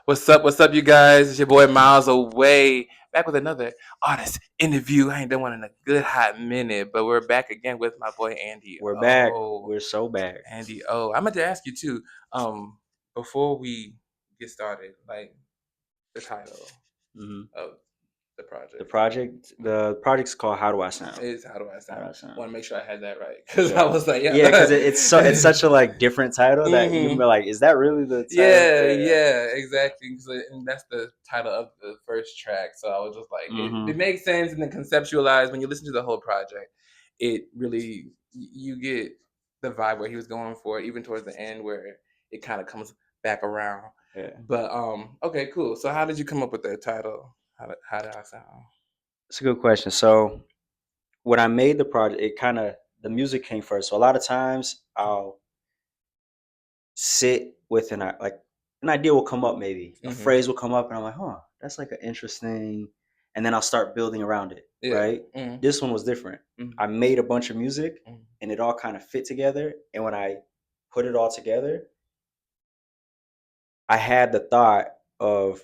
What's up, you guys? It's your boy Miles Away, back with another artist interview. I ain't done one in a good hot minute, but we're back again with my boy Andy We're back. O. We're so back. Andy O. I meant to ask you too, before we get started, like the title hmm of the The project. project, the project's called "How Do I Sound." Is How Do I How Do Sound? I Sound? Want to make sure I had that right For because I sure. was like, Yeah, because yeah. it's such a like different title that you can hmm be like, is that really the title? Yeah, Yeah. yeah, exactly. And that's the title of the first track. So I was just like, it hmm makes sense and then conceptualized when you listen to the whole project. It really you get the vibe where he was going for, even towards the end where it kind of comes back around. Yeah. But okay, cool. So how did you come up with that title? How did I sound? It's a good question. So when I made the project, it kind of the music came first. So a lot of times I'll sit with like an idea will come up, maybe a Mm-hmm. phrase will come up, and I'm like, huh, that's like an interesting, and then I'll start building around it. Yeah. Right. Mm-hmm. This one was different. I made a bunch of music, Mm-hmm. and it all kind of fit together. And when I put it all together, I had the thought of,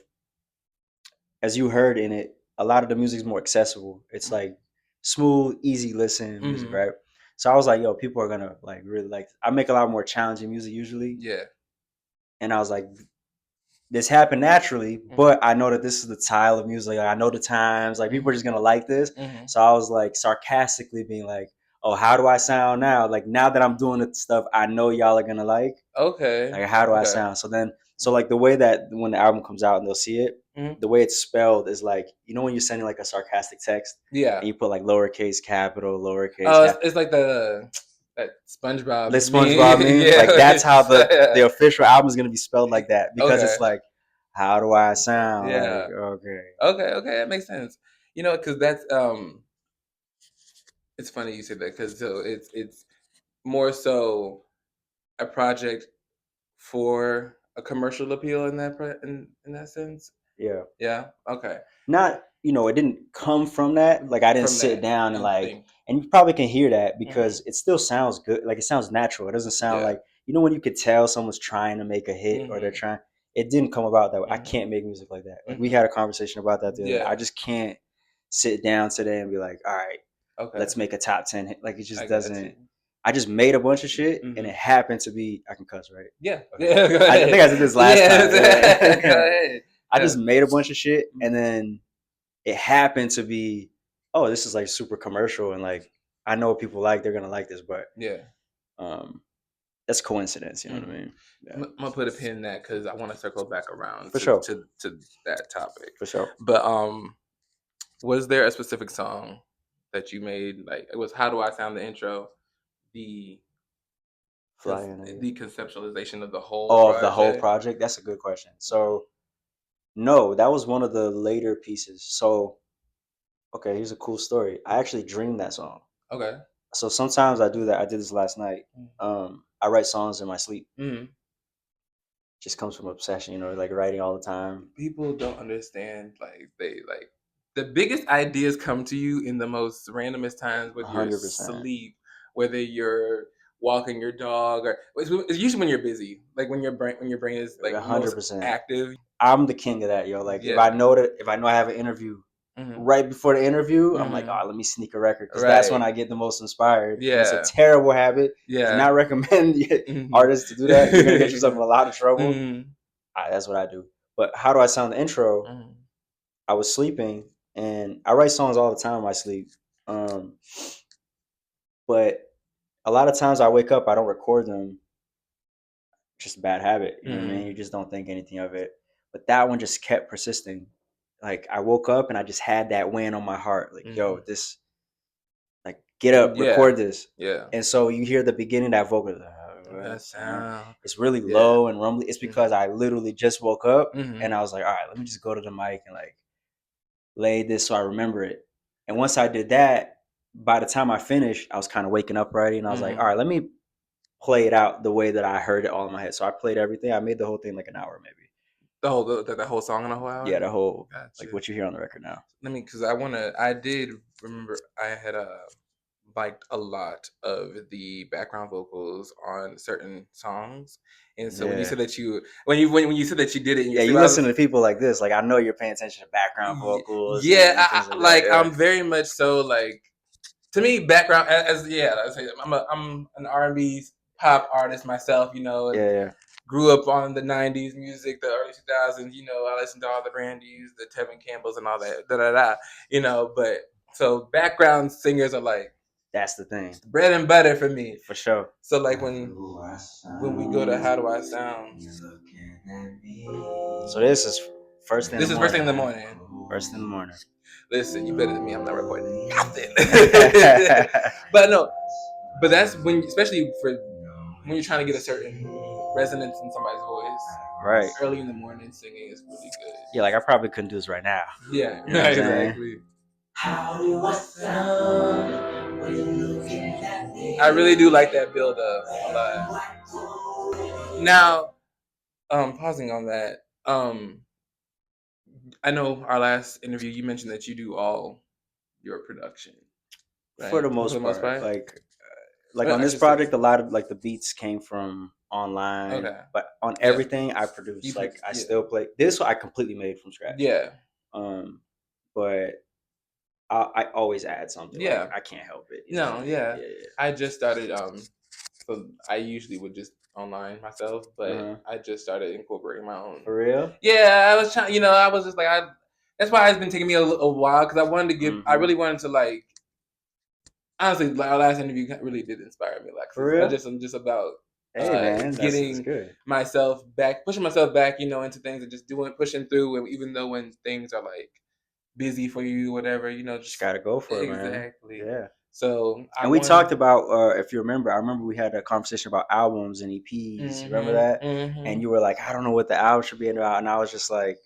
as you heard in it, a lot of the music is more accessible. It's like smooth, easy listen music, Mm-hmm. right? So I was like, yo, people are gonna like really like. I make a lot more challenging music usually, Yeah. and I was like, this happened naturally, Mm-hmm. but I know that this is the style of music. Like, I know the times. Like people are just gonna like this. Mm-hmm. So I was like sarcastically being like, "Oh, how do I sound now? Like now that I'm doing the stuff I know y'all are gonna like. Okay. Like how do I Okay. sound?" So like the way that when the album comes out and they'll see it, Mm-hmm. the way it's spelled is like when you're sending like a sarcastic text Yeah. and you put like lowercase capital, lowercase Oh, capital. it's like the that The SpongeBob SpongeBob meme. meme, like that's how Yeah. the official album is gonna be spelled like that because Okay. it's like, how do I sound? Like Yeah. okay, Okay. Okay. That makes sense. Because that's it's funny you said that because so it's more so a project for a commercial appeal in in that sense. yeah. Yeah. Okay. Not it didn't come from that. Like I didn't From sit that down and and like, think. and you probably can hear that Hmm. because it still sounds good. Like it sounds natural. It doesn't sound Yeah. like when you could tell someone's trying to make a hit or they're Hmm. trying. It didn't come about that way. I Hmm. can't make music like that. Like we Hmm. had a conversation about that the other day. I Yeah. just can't sit down today and be like, all right, Okay. let's make a top 10 hit. Like it I just got you. doesn't. I just made a bunch of shit and Hmm. it happened to be. I can cuss, right? Yeah. Okay. Yeah. Go I think ahead. I did this last time. Yeah. Go Yeah. ahead. I Yeah. just made a bunch of shit and Mhm. then it happened to be, oh, this is like super commercial and like I know what people like, they're gonna like this, but Yeah. um that's coincidence, you know what I Hmm. mean? Yeah. I'm gonna put a pin in that because I want to circle back around For sure. to that topic. For sure. But was there a specific song that you made? Like it was "How Do I Sound" the intro, the Fly in it. the conceptualization of the whole Oh, of the whole project. project? That's a good question. So no, that was one of the later pieces. So okay, here's a cool story. I actually dreamed that song. Okay. So sometimes I do that. I did this last night. I write songs in my sleep. Mm-hmm. Just comes from obsession, like writing all the time. People don't understand. Like they like the biggest ideas come to you in the most randomest times, whether you're 100%. asleep, whether you're walking your dog, or it's usually when you're busy, like when your brain is like most 100%. active. I'm the king of that, yo. Like Yeah. if I know I have an interview, Hmm. right before the interview, I'm like, Hmm. oh, let me sneak a record because that's when Right. I get the most inspired. And it's a Yeah. terrible habit. Do Yeah. not recommend Hmm. artists to do that. You're gonna get yourself in a lot of trouble. Hmm. That's what I do. But how do I sound the intro? Hmm. I was sleeping, and I write songs all the time in my sleep. Um, but a lot of times I wake up, I don't record them. Just a bad habit. You know what I mean? You Hmm. just don't think anything of it. But that one just kept persisting. Like I woke up and I just had that win on my heart. Like, yo, Hmm. this, like, get up, Yeah. record this. Yeah. And so you hear the beginning of that vocal. That sound. It's really Yeah. low and rumbly. It's Hmm. because I literally just woke up Hmm. and I was like, all right, let me just go to the mic and like lay this so I remember it. And once I did that, by the time I finished, I was kind of waking up already, and I was like, all Hmm. right, let me play it out the way that I heard it all in my head. So I played everything. I made the whole thing like an hour, maybe. The whole song in a whole Yeah, hour. the whole like Gotcha. what you hear on the record now. Let me, because I did remember I had liked a lot of the background vocals on certain songs. And so when you Yeah. said that you when you said that you did it in your Yeah, sleep, you I listen was to people like this. Like I know you're paying attention to background vocals yeah, and things like that. like I'm very much so like to me background as yeah, I say I'm an R&B pop artist myself, you know, Yeah. and Yeah. grew up on the '90s music, the early 2000s. You know, I listened to all the Brandys, the Tevin Campbells, and all that. Da da da. You know, but so background singers are like That's the thing. bread and butter for me. For sure. So like when we go to How Do I Sound, So this is first thing in this the is first thing morning. in the morning. First thing in the morning. Listen, you better than me. I'm not recording nothing. But no, but that's when, especially for when you're trying to get a certain resonance in somebody's voice. Right. Early in the morning singing is really good. Yeah, like I probably couldn't do this right now. Yeah, You know what I'm saying? exactly. How do I sound when you're looking at me? I really do like that build up a lot. Now, pausing on that, I know our last interview you mentioned that you do all your production, right? For the most part. Like on this project, a lot of like the beats came from online. Okay. But on everything I produce. Like I still play this one I completely made from scratch. Yeah. But I always add something. Yeah. Like, I can't help it. No, yeah. I just started so I usually would just online myself, but I just started incorporating my own. For real? Yeah, I was trying. You know, I was just like, that's why it's been taking me a while because I wanted to give. I really wanted to like. Honestly, like our last interview really did inspire me. Like, for real? I'm just about getting myself back, pushing myself back, you know, into things and just pushing through. And even though when things are like busy for you, whatever, you know, just gotta go for it, man. Exactly. Yeah. So we talked about if you remember, I remember we had a conversation about albums and EPs. Remember that? And you were like, I don't know what the album should be about, and I was just like,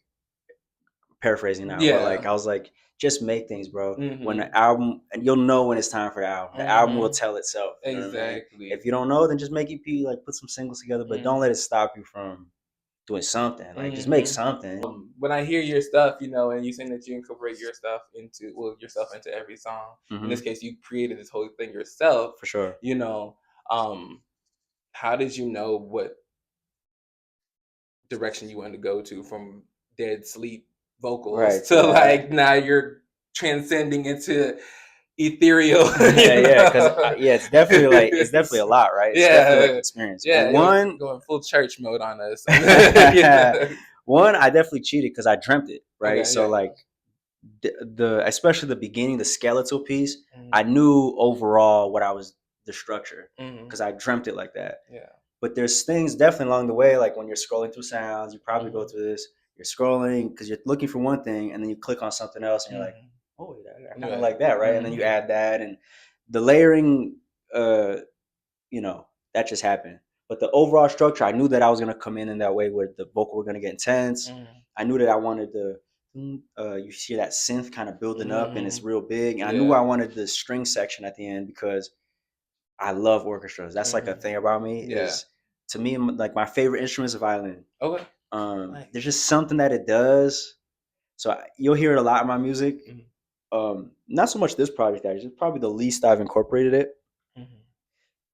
paraphrasing now, but like I was like, just make things, bro. When the album, and you'll know when it's time for the album. The album will tell itself. Exactly. I mean? If you don't know, then just make EP, like put some singles together, but don't let it stop you from doing something. Like just make something. When I hear your stuff, you know, and you saying that you incorporate yourself into every song. In this case, you created this whole thing yourself. For sure. You know, how did you know what direction you wanted to go to from dead sleep vocals to like now you're transcending into ethereal? Because it's definitely a lot, right? It's definitely like experience. Yeah, one going full church mode on us. One, I definitely cheated because I dreamt it, right? Okay, so like the especially the beginning, the skeletal piece, I knew overall what I was the structure because I dreamt it like that. Yeah. But there's things definitely along the way, like when you're scrolling through sounds, you probably go through this. You're scrolling because you're looking for one thing, and then you click on something else, and you're like, "Oh, I kind of like that, right?" And then you add that, and the layering, you know, that just happened. But the overall structure, I knew that I was gonna come in that way where the vocal were gonna get intense. I knew that I wanted the you see that synth kind of building up, and it's real big. And I knew I wanted the string section at the end because I love orchestras. That's like a thing about me. Is to me, like my favorite instrument is a violin. Okay. There's just something that it does. So you'll hear it a lot in my music. Not so much this project, actually. It's probably the least I've incorporated it.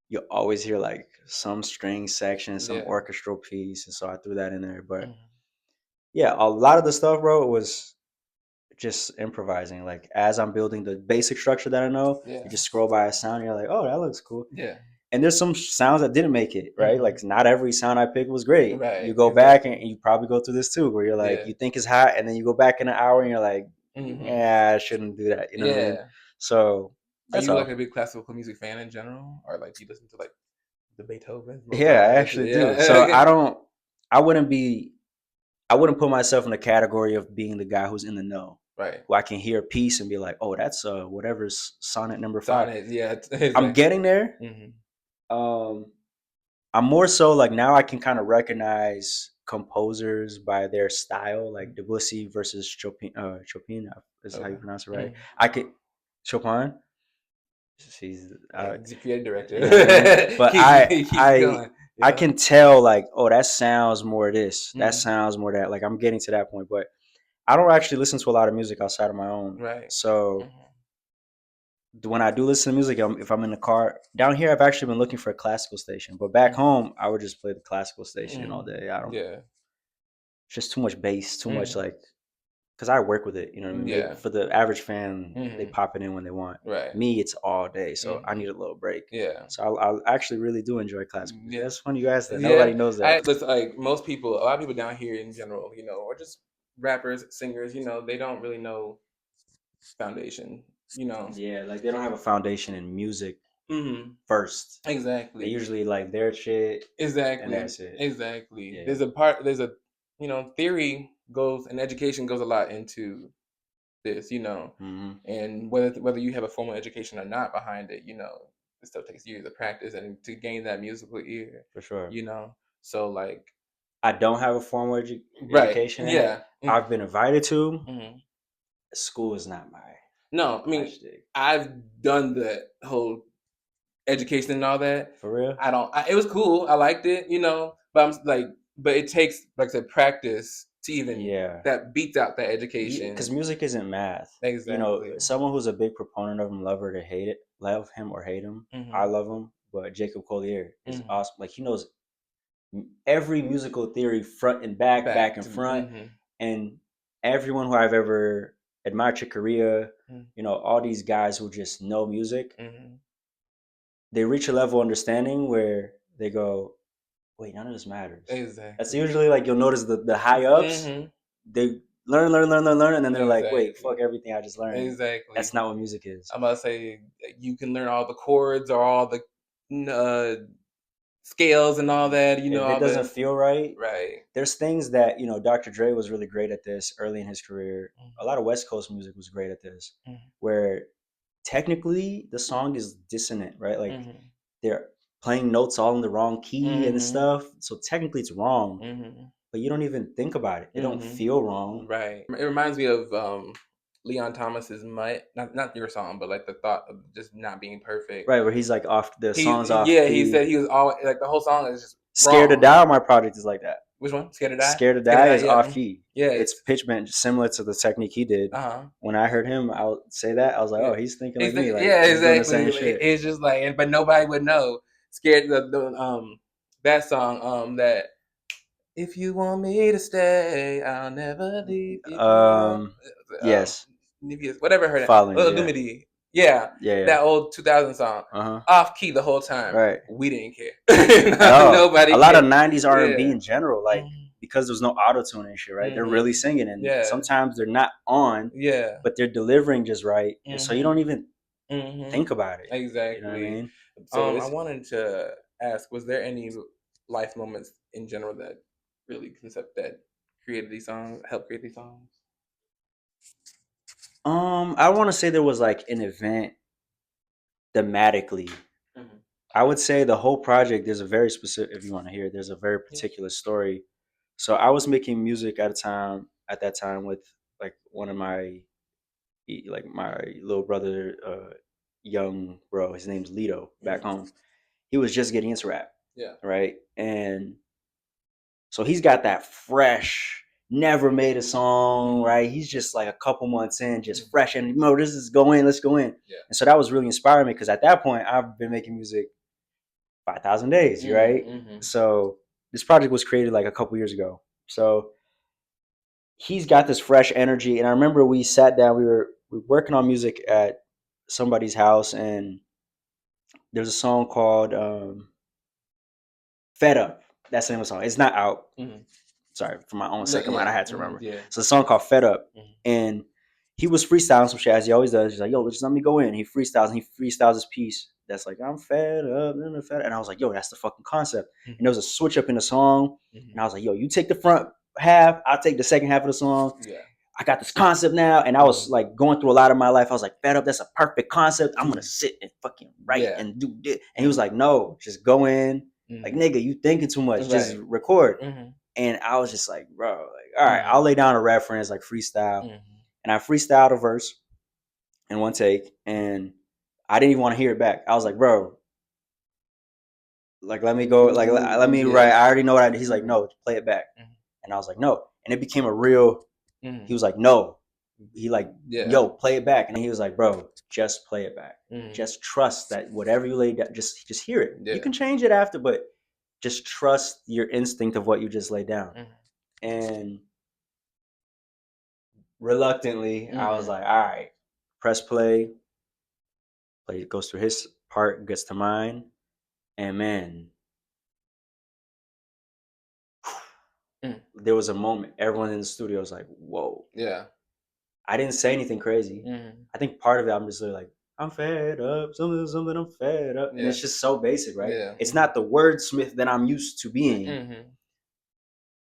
You'll always hear like some string section, some orchestral piece, and so I threw that in there. But yeah, a lot of the stuff, bro, was just improvising. Like as I'm building the basic structure that I know, you just scroll by a sound, and you're like, oh, that looks cool. Yeah. And there's some sounds that didn't make it, right? Like not every sound I picked was great. Right. You go back and you probably go through this too, where you're like, you think it's hot, and then you go back in an hour and you're like, yeah, I shouldn't do that. You know what I mean? So are you like a big classical music fan in general, or like do you listen to like the Beethoven? Yeah, I actually do. So I wouldn't put myself in the category of being the guy who's in the know. Right. Who I can hear a piece and be like, oh, that's whatever's sonnet number 5. Sonnet, yeah. Exactly. I'm getting there. I'm more so like now I can kind of recognize composers by their style, like Debussy versus Chopin. Chopin is how you pronounce it, right? I could Chopin. She's creative director, but I can tell like, oh, that sounds more this, that sounds more that. Like I'm getting to that point, but I don't actually listen to a lot of music outside of my own. Right. So when I do listen to music, if I'm in the car down here, I've actually been looking for a classical station. But back home, I would just play the classical station all day. I don't. Yeah. It's just too much bass, too much Mhm. like. Because I work with it, you know what I mean. Yeah. For the average fan, they Mhm. pop it in when they want. Right. Me, it's all day, so I Mhm. need a little break. Yeah. So I actually really do enjoy classical music. Yeah. That's funny you asked that. Yeah. Nobody knows that. It's like most people, a lot of people down here in general, you know, or just rappers, singers, you know, they don't really know foundation, you know. Yeah, like they don't have a foundation in music Mm-hmm. first. They Exactly. usually like their shit, and Exactly. that's it. Exactly. Yeah. There's a, you know, theory goes and education goes a lot into this, you know, hmm and whether you have a formal education or not behind it, you know, it still takes years of practice and to gain that musical ear, For sure. you know. So like, I don't have a formal right, education in it. yeah, I've been invited to. hmm School is not my no, I mean, shtick. I've done the whole education and all that. For real. It was cool. I liked it, you know, but I'm like, but it takes, like I said, practice to even Yeah. that beats out that education. Because music isn't math. You know, Exactly. someone who's a big proponent of him, love him or hate him. I hmm love him, but Jacob Collier is hmm awesome. Like he knows every musical theory front and back, back Back and to front, and everyone who I've ever admired Chick Corea, you know, all these guys who just know music, they reach a level of understanding where they go, wait, none of this matters. Exactly. That's usually like you'll notice the high ups, they learn, and then they're like, wait, fuck everything I just learned. Exactly. That's not what music is. I'm about to say you can learn all the chords or all the scales and all that. You know, If all it doesn't the feel right, right. there's things that, you know, Dr. Dre was really great at this early in his career. A lot of West Coast music was great at this, where technically the song is dissonant, right? Like they're playing notes all in the wrong key and stuff. So technically it's wrong, but you don't even think about it. It don't feel wrong. Right. It reminds me of Leon Thomas's "Mutt." Not your song, but like the thought of just not being perfect. Right, where he's like songs off yeah. key. He said he was always like the whole song is just Scared wrong. to Die, my project is like that. Which one? Scared to Die? Scared to Die is yeah. off key. Yeah. It's pitch bent similar to the technique he did. When I heard him I'll say that, I was like, oh, he's thinking like me. Like, yeah, he's doing the exactly. same shit. It's just like, but nobody would know. Scared that song that if you want me to stay, I'll never leave. Yes. Whatever her Following, Lumity. Yeah. That old 2000 song. Off key the whole time. Right. We didn't care. Nobody. A lot of '90s R&B in general, like Mhm. because there's no auto tune and shit, right? They're really singing, and sometimes they're not on, but they're delivering just right, and so you don't even think about it. Exactly. You know what I mean? So I wanted to ask: was there any life moments in general that really that created these songs, helped create these songs? I want to say there was like an event thematically. I would say the whole project. There's a very specific. If you want to hear, there's a very particular story. So I was making music at that time with like one of my little brother, young bro. His name's Lito. Back home, he was just getting into rap. Yeah. Right, and so he's got that fresh. Never made a song, right? He's just like a couple months in, just fresh, and this is let's go in. Yeah. And so that was really inspiring me because at that point I've been making music 5,000 days, right? So this project was created like a couple years ago. So he's got this fresh energy, and I remember we sat down. We were working on music at somebody's house, and there's a song called "Fed Up." That's the name of the song. It's not out. Sorry, for my own sake of mind, I had to remember. Yeah. So the song called "Fed Up," and he was freestyling some shit as he always does. He's like, "Yo, just let me go in." He freestyles his piece. That's like, "I'm fed up, and I was like, "Yo, that's the fucking concept." And there was a switch up in the song, and I was like, "Yo, you take the front half, I'll take the second half of the song." Yeah. I got this concept now, and I was like going through a lot of my life. I was like, "Fed up, that's a perfect concept. I'm gonna sit and fucking write and do this." And he was like, "No, just go in, like nigga, you thinking too much. Just record." And I was just like, bro, like, all right, I'll lay down a reference, like freestyle. And I freestyled a verse in one take, and I didn't even want to hear it back. I was like, bro, like, let me go, like, let me write. I already know what I did. He's like, no, play it back. And I was like, no. And it became a real, he was like, no, he like, Yeah. yo, play it back. And he was like, bro, just play it back. Mhm. Just trust that whatever you lay down, just hear it. Yeah. You can change it after, but just trust your instinct of what you just laid down. Mhm. And reluctantly, I was Mhm. like, all right, press play. Play goes through his part, gets to mine, and man, Mm. there was a moment. Everyone in the studio was like, whoa. Yeah. I didn't say anything crazy. Mhm. I think part of it, I'm just like, I'm fed up, something, I'm fed up. And Yeah. it's just so basic, right? Yeah. It's not the wordsmith that I'm used to being, Mhm.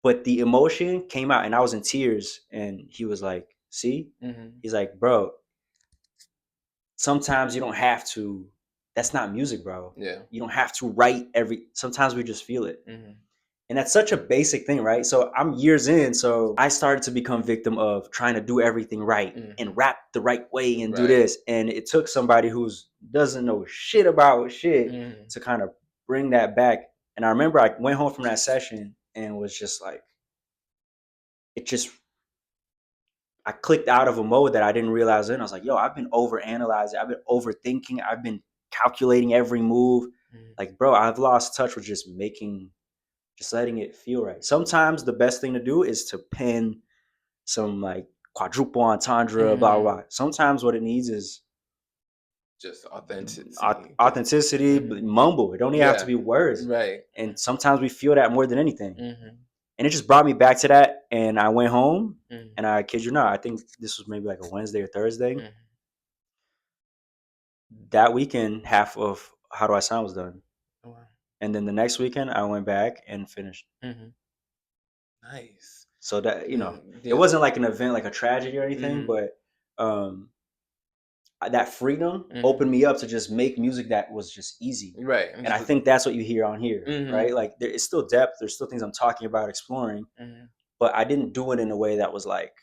but the emotion came out and I was in tears. And he was like, see? Mhm. He's like, bro, sometimes you don't have to, that's not music, bro. Yeah. You don't have to write sometimes we just feel it. Mhm. And that's such a basic thing, right? So I'm years in, so I started to become victim of trying to do everything right and rap the right way and do Right. this. And it took somebody who doesn't know shit about shit Mhm. to kind of bring that back. And I remember I went home from that session and was just like, it just, I clicked out of a mode that I didn't realize in. I was like, yo, I've been over analyzing, I've been overthinking, I've been calculating every move. Mhm. Like, bro, I've lost touch with just letting it feel right. Sometimes the best thing to do is to pen some like quadruple entendre, blah, blah, Mhm. blah. Sometimes what it needs is Just authenticity. authenticity, Mhm. mumble. It don't even have to Yeah. be words. Right. And sometimes we feel that more than anything. Mhm. And it just brought me back to that. And I went home Mhm. and I kid you not, I think this was maybe like a Wednesday or Thursday. Mhm. That weekend, half of How Do I Sound was done. Wow. And then the next weekend, I went back and finished. Mhm. Nice. So that, it Yeah. wasn't like an event, like a tragedy or anything, Mhm. but um, that freedom Mhm. opened me up to just make music that was just easy. Right. And I think that's what you hear on here, Mhm. right? Like there is still depth. There's still things I'm talking about, exploring, Mhm. but I didn't do it in a way that was like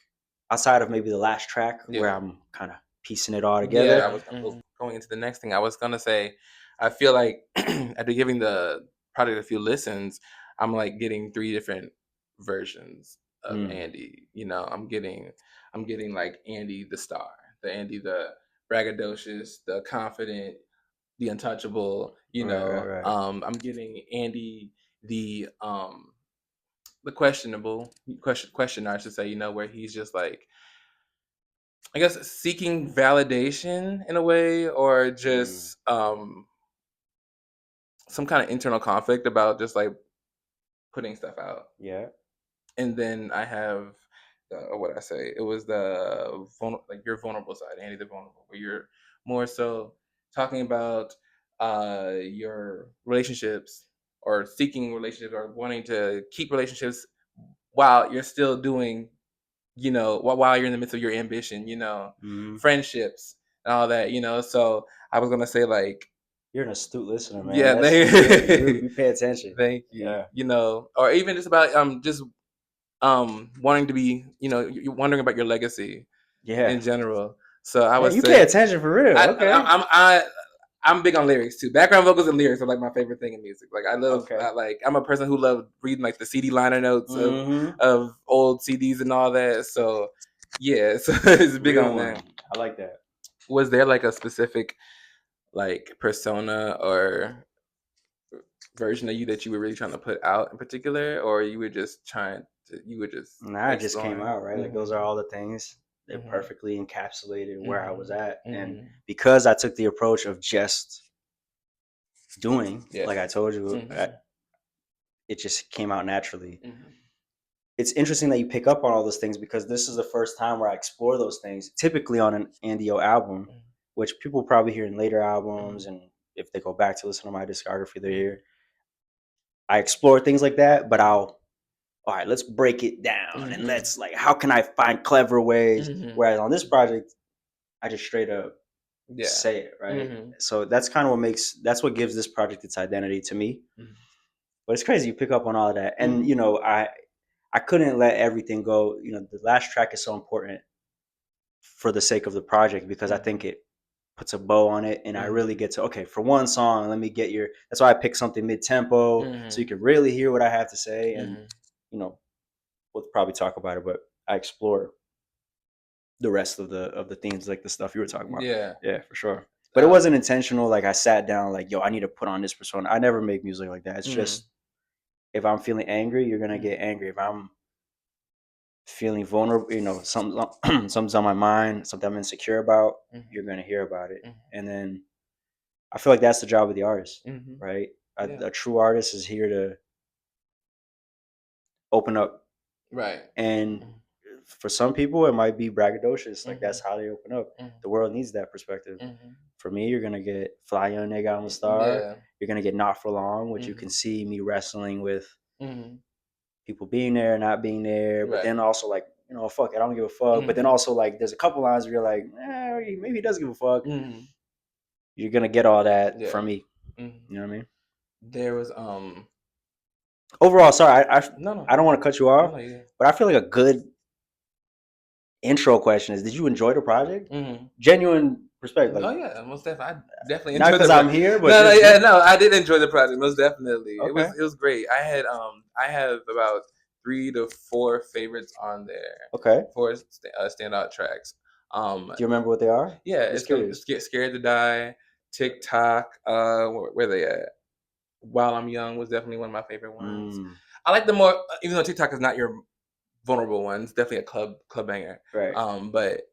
outside of maybe the last track where Yeah. I'm kind of piecing it all Yeah, together. I was going into the next thing. I was gonna say, I feel like after giving the product a few listens, I'm like getting three different versions of Mm. Andy. I'm getting like Andy the star, the Andy the braggadocious, the confident, the untouchable. Right. I'm getting Andy the questionable questioner, I should say. Where he's just like, I guess, seeking validation in a way, or Mm. just some kind of internal conflict about just like putting stuff out. Yeah. And then I have what I say. It was the like your vulnerable side, Andy the vulnerable, where you're more so talking about your relationships or seeking relationships or wanting to keep relationships while you're still doing, while you're in the midst of your ambition, Mm-hmm. friendships and all that, So I was gonna say, like, You're an astute listener, man. yeah, That's good. You pay attention. thank you. Yeah. Or even just about just wanting to be, you're wondering about your legacy Yeah. in general. So I Man, would you pay say attention for real. I, Okay. I'm big on lyrics too. Background vocals and lyrics are like my favorite thing in music. Like Okay. I'm a person who loves reading like the CD liner notes Mm-hmm. of old CDs and all that. So yeah, so it's big Real on one. that. I like that. Was there like a specific like persona or version of you that you were really trying to put out in particular, or you were just Nah, it just came exploring? out, right? Like those are all the things. They're Mhm. perfectly encapsulated where I was Mhm. at. And Mhm. because I took the approach of just doing, Yeah. like I told you, Mhm. it just came out naturally. Mhm. It's interesting that you pick up on all those things because this is the first time where I explore those things, typically on an Andio album, Mhm. which people probably hear in later albums. Mhm. And if they go back to listen to my discography, they're Mhm. here. I explore things like that, but all right, let's break it down and Mhm. let's like, how can I find clever ways? Mhm. Whereas on this project, I just straight up Yeah. say it, right? Mhm. So that's what gives this project its identity to me. Mhm. But it's crazy you pick up on all of that. And Mhm. I couldn't let everything go. The last track is so important for the sake of the project because I think it puts a bow on it and I really Mhm. get to, okay, for one song, let me get that's why I picked something mid tempo so you Mhm. can really hear what I have to say. And Mhm. you know, we'll probably talk about it, but I explore the rest of the themes, like the stuff you were talking about. Yeah. Yeah, for sure. But it wasn't intentional. Like I sat down, like, yo, I need to put on this persona. I never make music like that. It's just if I'm feeling angry, you're gonna get angry. If I'm feeling vulnerable, something's on my mind, something I'm insecure about, you're gonna hear about it. And then I feel like that's the job of the artist, right? A true artist is here to open up, right? And for some people, it might be braggadocious. Like that's how they open up. The world needs that perspective. For me, you're gonna get Fly Young Nigga, I'm a Star. Yeah. You're gonna get Not For Long, which you can see me wrestling with people being there, not being there, but then also like, fuck it, I don't give a fuck. But then also like, there's a couple lines where you're like, maybe he does give a fuck. You're gonna get all that from me. You know what I mean? There was overall, sorry, I no. I don't want to cut you off, No, but I feel like a good intro question is: did you enjoy the project? Genuine perspective. Like, oh yeah, most definitely. I definitely enjoyed not because I'm here, but I did enjoy the project most definitely. Okay. It was great. I have about 3 to 4 favorites on there. Okay. 4 standout tracks. Do you remember what they are? Yeah, it's Scared to Die, TikTok. Where they at? While I'm Young was definitely one of my favorite ones. I like the more, even though TikTok is not your vulnerable one, it's definitely a club banger. Right. But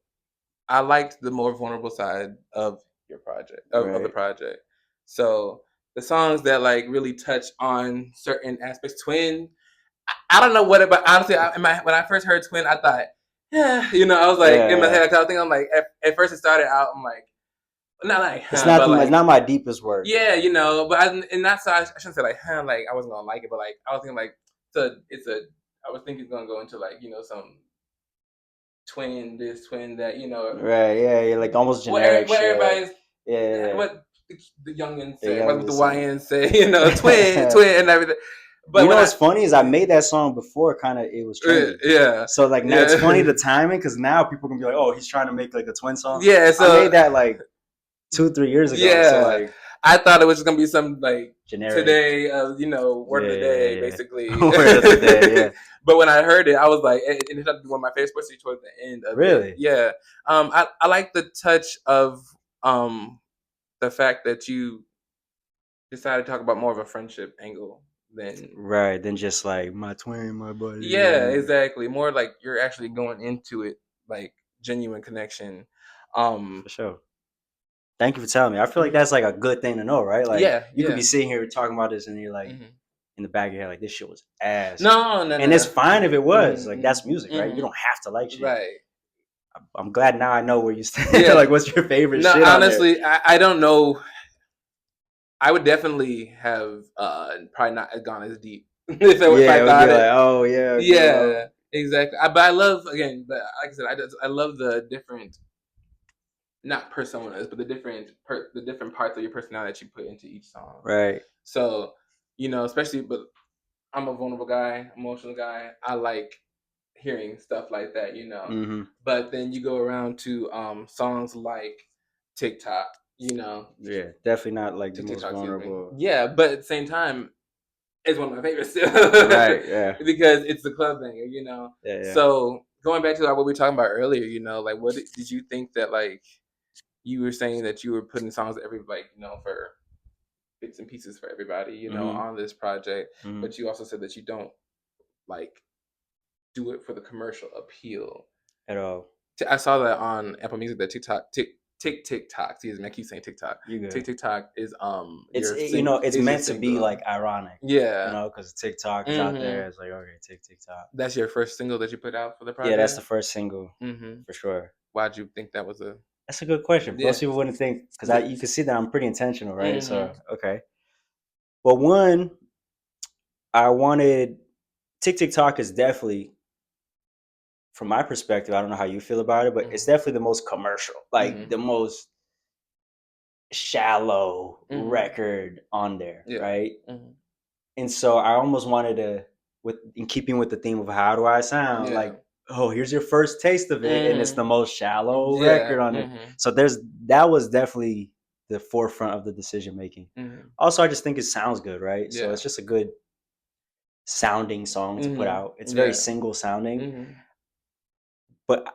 I liked the more vulnerable side of your project, of the project. So the songs that like really touch on certain aspects. Twin, I don't know what about, honestly, when I first heard Twin, I thought, I was like, in my head, I'm like, at first it started out, I'm like, not like, it's not my deepest work. Yeah, but I shouldn't say like, like I wasn't gonna like it, but like I was thinking like, I was thinking it's gonna go into like, some twin this, twin that, Right, yeah, like almost generic what shit. Everybody's, what the youngins say, what the YNs say, twin and everything. But what's funny is I made that song before it was trendy. Yeah. So like now it's funny the timing, because now people can be like, oh, he's trying to make like a twin song. Yeah, so I made that like 2-3 years ago. Yeah. So like I thought it was just gonna be some like generic today, word of the day, basically. Word of the day, yeah. But when I heard it, I was like, it ended up being one of my favorites, especially towards the end of Really? it. Yeah. I like the touch of the fact that you decided to talk about more of a friendship angle than just like my twin, my buddy. Yeah, exactly. More like you're actually going into it like genuine connection. For sure. Thank you for telling me. I feel like that's like a good thing to know, right? Like you could be sitting here talking about this and you're like in the back of your head, like this shit was ass. No. And it's fine if it was. Like that's music, right? You don't have to like shit. Right. I'm glad now I know where you stand. Yeah. Like what's your favorite shit? Honestly, I don't know. I would definitely have probably not gone as deep if I thought it. Like, oh yeah. Yeah, exactly. But I love, again, like I said, I love the different, not personas, but the different parts of your personality that you put into each song. Right. So, especially, but I'm a vulnerable guy, emotional guy. I like hearing stuff like that, But then you go around to songs like TikTok, Yeah, definitely not like the most vulnerable. Yeah, but at the same time, it's one of my favorites still. Right, yeah. Because it's the club banger, Yeah. So going back to what we were talking about earlier, like what did you think that like you were saying that you were putting songs every for bits and pieces for everybody, on this project, but you also said that you don't like do it for the commercial appeal at all. I saw that on Apple Music that TikTok. Excuse me, I keep saying TikTok. TikTok is it's meant to be like ironic. Yeah, because TikTok is out there. It's like, okay, TikTok. That's your first single that you put out for the project. Yeah, that's the first single for sure. Why'd you think that was a? That's a good question. Most people wouldn't think, because you can see that I'm pretty intentional, right? So okay. Well, one, I wanted TikTok is definitely, from my perspective, I don't know how you feel about it, but it's definitely the most commercial, like the most shallow record on there, right? And so I almost wanted to, in keeping with the theme of how do I sound, like, oh, here's your first taste of it, and it's the most shallow record on it. So that was definitely the forefront of the decision making. Also, I just think it sounds good, right? So it's just a good sounding song to put out. It's very single sounding. But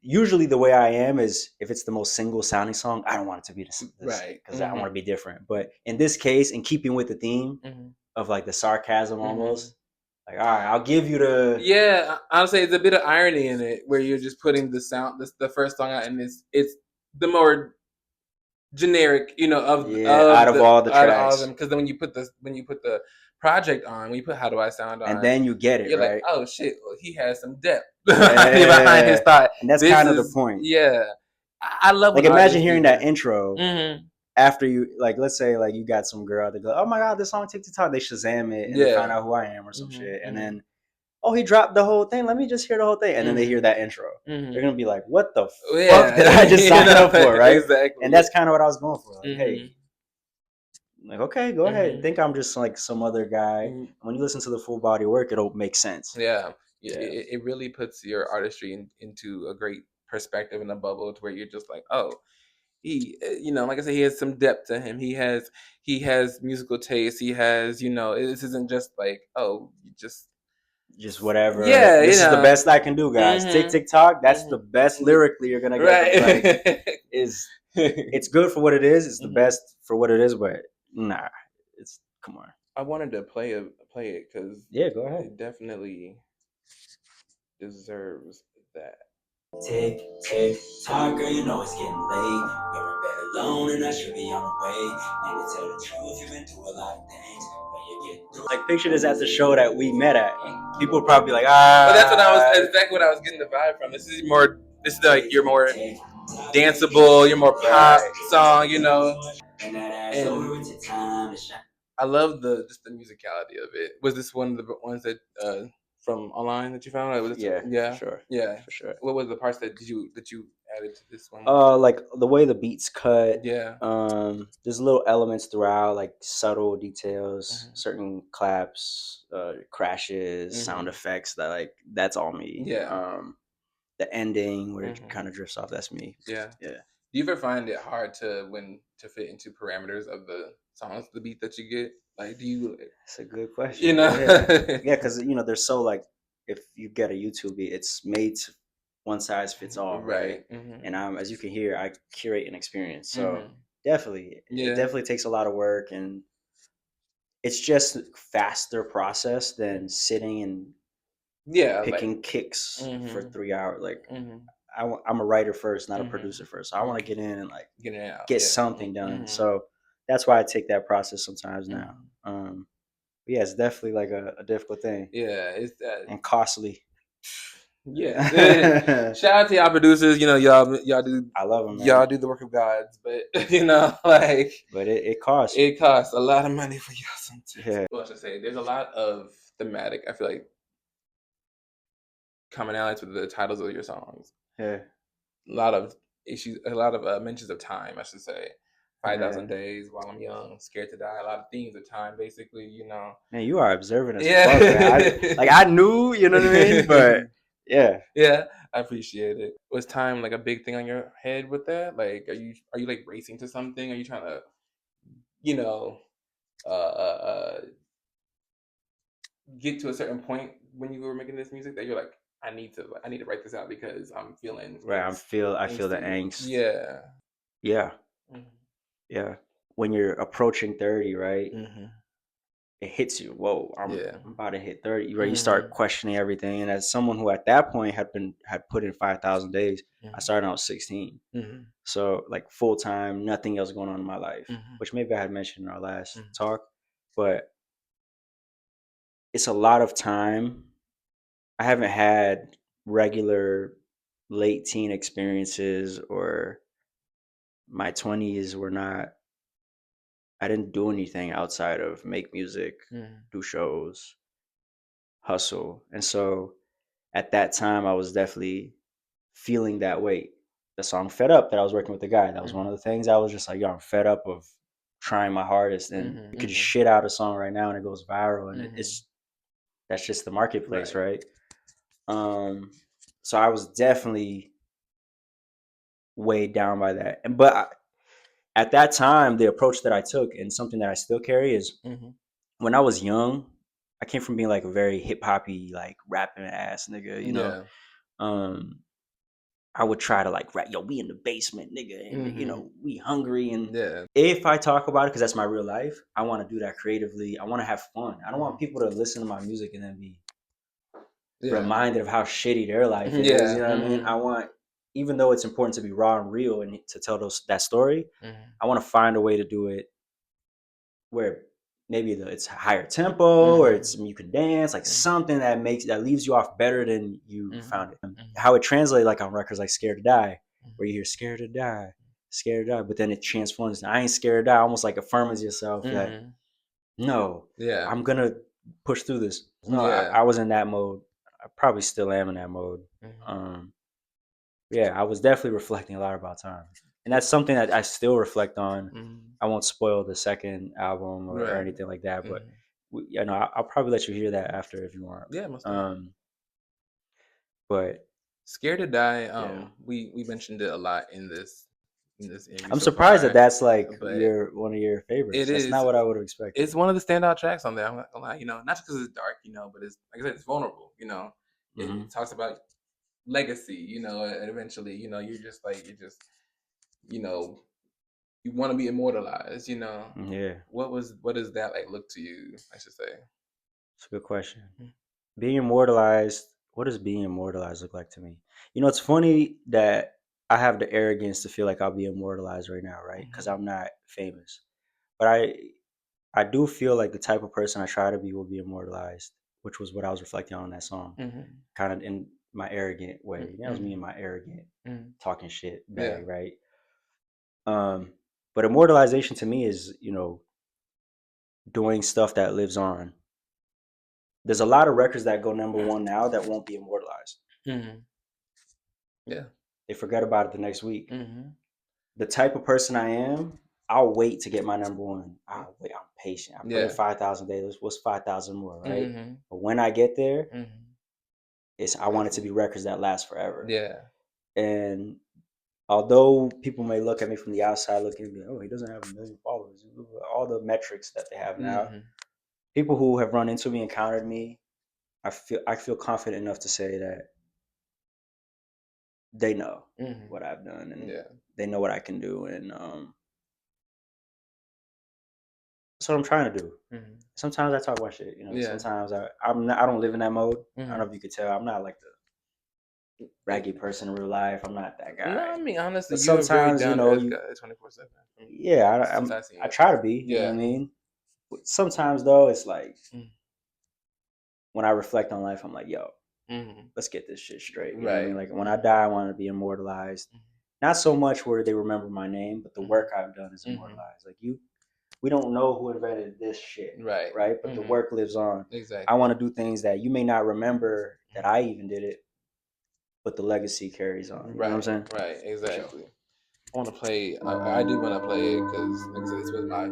usually the way I am is if it's the most single sounding song, I don't want it to be this Right. because I want to be different. But in this case, in keeping with the theme of like the sarcasm almost, like all right, I'll give you the Yeah, honestly, it's a bit of irony in it where you're just putting the sound, the first song out, and it's the more generic, of out of all the out of all of tracks, them. Because then when you put the project on, when you put How Do I Sound and on, then you get it you're like, right. oh shit, well, he has some depth Yeah. behind his thought. And that's This kind of the is point. yeah. I love Like when imagine artists hearing do that intro after you like let's say like you got some girl that go, oh my god, this song TikTok, they Shazam it and they find out who I am or some shit, and then oh he dropped the whole thing. Let me just hear the whole thing, and then they hear that intro. They're gonna be like, what the fuck did I just sign up for, right? Exactly. And that's kind of what I was going for. Like, hey, like okay, go ahead. Think I'm just like some other guy. When you listen to the full body work, it'll make sense. Yeah. It really puts your artistry into a great perspective in a bubble to where you're just like, oh, he, like I said, he has some depth to him. He has musical taste. He has, this isn't just like, oh, you just whatever. Yeah, this is the best I can do, guys. TikTok. That's the best lyrically you're gonna get. Right. Like, it's good for what it is. It's the best for what it is, but nah, it's come on. I wanted to play it because go ahead. It definitely deserves that. Tick, tick, tock, girl, you know it's getting late. You're in bed alone and I should be on the way. And to tell the truth, you've been through a lot of things, but you get through. Like picture this at the show that we met at. People would probably be like, ah. But that's exactly what I was getting the vibe from. This is like your more danceable, your more pop song, And I love just the musicality of it. Was this one of the ones that from online that you found? Was it, yeah, sure, yeah, for sure. What was the parts that you added to this one? Like the way the beats cut. Yeah. There's little elements throughout, like subtle details, certain claps, crashes, sound effects. That's all me. Yeah. The ending where it kind of drifts off. That's me. Yeah. Yeah. Do you ever find it hard to fit into parameters of the songs, the beat that you get? Like, do you? That's a good question. Yeah, because they're so like, if you get a YouTube beat, it's made to one size fits all, right? And as you can hear, I curate an experience, so definitely, it definitely takes a lot of work, and it's just faster process than sitting and picking kicks for 3 hours. Like, I'm a writer first, not a producer first. So I want to get in and like get something done. So that's why I take that process sometimes now. Yeah, it's definitely like a difficult thing. Yeah, it's and costly. Yeah. Shout out to y'all producers. Y'all do. I love them. Man. Y'all do the work of gods, but But it costs. It costs a lot of money for y'all sometimes. Yeah. Well, I should say there's a lot of thematic. I feel like commonalities with the titles of your songs. Yeah. A lot of issues. A lot of mentions of time. I should say. 5,000 days, while I'm young, scared to die. A lot of themes of time, basically. Man, you are observant as fuck, man. I knew, you know what I mean? But yeah, I appreciate it. Was time like a big thing on your head with that? Like, are you like racing to something? Are you trying to, get to a certain point when you were making this music that you're like, I need to write this out because I'm feeling right. I feel the angst. Yeah. Yeah. Yeah. When you're approaching 30, right? It hits you. Whoa, I'm about to hit 30. Right? You start questioning everything. And as someone who at that point had put in 5,000 days, I started when I was 16. So like full time, nothing else going on in my life, which maybe I had mentioned in our last talk, but it's a lot of time. I haven't had regular late teen experiences, or my 20s were not. I didn't do anything outside of make music, do shows, hustle. And so at that time, I was definitely feeling that weight. The song Fed Up that I was working with the guy, that was one of the things I was just like, yo, I'm fed up of trying my hardest. And you could just shit out a song right now and it goes viral. And that's just the marketplace, right? So I was definitely weighed down by that. But at that time, the approach that I took, and something that I still carry, is when I was young, I came from being like a very hip hoppy, like rapping ass nigga, you know. I would try to like rap, yo, we in the basement, nigga, and you Mhm. know, we hungry. And Yeah. if I talk about it, because that's my real life, I want to do that creatively. I want to have fun. I don't want people to listen to my music and then be Yeah. reminded of how shitty their life is. Yeah. You know what I mean? I want, even though it's important to be raw and real and to tell that story, I want to find a way to do it where maybe it's higher tempo or it's you can dance, like something that leaves you off better than you found it. How it translates like on records like Scared to Die, where you hear scared to die, but then it transforms. I ain't scared to die, almost like affirms yourself that no, Yeah. I'm gonna push through this. No, Yeah. I was in that mode. I probably still am in that mode. Yeah, I was definitely reflecting a lot about time. And that's something that I still reflect on. I won't spoil the second album or Right. anything like that, but you know, I'll probably let you hear that after if you want. Yeah, most definitely. But Scared to Die, yeah. we mentioned it a lot in this interview. I'm so surprised far, that that's like but one of your favorites. it That's is. not what I would have expected. It's one of the standout tracks on there. I'm not gonna lie, you know, not just because it's dark, you know, but it's like I said, it's vulnerable. You know, it talks about legacy. You know, and eventually, you know, you know, you want to be immortalized. You know, Yeah, what does that like look to you? I should say. it's a good question. Being immortalized, what does being immortalized look like to me? You know, it's funny that I have the arrogance to feel like I'll be immortalized right now, right? Because I'm not famous. But I do feel like the type of person I try to be will be immortalized, which was what I was reflecting on in that song. Kind of in my arrogant way. That was me in my arrogant talking shit bag, right? But immortalization to me is, you know, doing stuff that lives on. There's a lot of records that go number one now that won't be immortalized. Yeah. They forget about it the next week. The type of person I am, I'll wait to get my number one. I'll wait. I'm patient. I put in 5,000 days. What's 5,000 more, right? But when I get there, I want it to be records that last forever. Yeah. And although people may look at me from the outside, looking and be like, oh, he doesn't have 1 million followers. All the metrics that they have now. People who have run into me, encountered me, I feel confident enough to say that they know what I've done and they know what I can do, and that's what I'm trying to do. Sometimes I talk about shit, you know. Sometimes I don't live in that mode. I don't know if you could tell. I'm not like the raggy person in real life. I'm not that guy. No, I mean honestly, but you're sometimes very down you know, to earth guy, 24/7. Yeah, I try to be. You know what I mean. Sometimes though, it's like when I reflect on life, I'm like, yo, let's get this shit straight. You know what I mean? Like when I die, I want to be immortalized. Not so much where they remember my name, but the work I've done is immortalized. Like we don't know who invented this shit, right? But the work lives on. Exactly. I want to do things that you may not remember that I even did it, but the legacy carries on. You know what I'm saying? Right, exactly. I want to play. I do want to play it because, like I said, this was my